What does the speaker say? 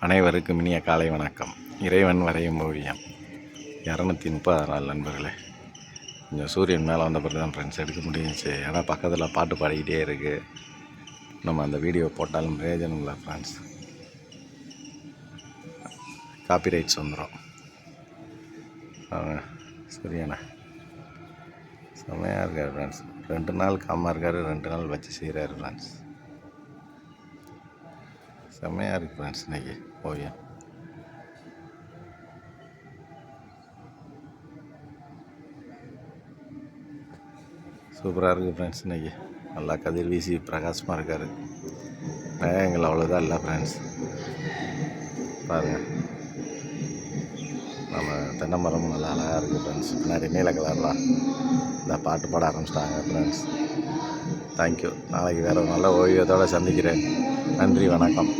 அனைவருக்கும் இனிய காலை வணக்கம். இறைவன் வரையும் ஓவியம் 234 நண்பர்களே. கொஞ்சம் சூரியன் மேலே வந்த பிறகு தான் ஃப்ரெண்ட்ஸ் எடுக்க முடிஞ்சிச்சு. ஏன்னா பக்கத்தில் பாட்டு பாடிக்கிட்டே இருக்குது. நம்ம அந்த வீடியோ போட்டாலும் பிரயோஜனம் இல்லை ஃப்ரெண்ட்ஸ், காப்பிரைட்ஸ் வந்துடும். சூரியண்ணா செம்மையாக இருக்கார் ஃப்ரெண்ட்ஸ். 2 நாள் காமாக இருக்கார், 2 நாள் வச்சு செய்கிறாரு ஃப்ரெண்ட்ஸ். செம்மையாக இருக்குது ஃப்ரெண்ட்ஸ் இன்றைக்கி ஓவியம். சூப்பராக இருக்குது ஃப்ரெண்ட்ஸ். இன்றைக்கி நல்லா கதிர் வீசி பிரகாசமாக இருக்கார். மேகங்கள் அவ்வளோதான் இல்லை ஃப்ரெண்ட்ஸ். பாருங்கள், நம்ம தென்னை மரமும் நல்லா அழகாக இருக்குது ஃப்ரெண்ட்ஸ். பின்னாடி நீல கலர்லாம் இந்த பாட்டு பாட ஆரம்பிச்சிட்டாங்க ஃப்ரெண்ட்ஸ். தேங்க்யூ. நாளைக்கு வேறு ஒரு நல்ல ஓவியத்தோடு சந்திக்கிறேன். நன்றி, வணக்கம்.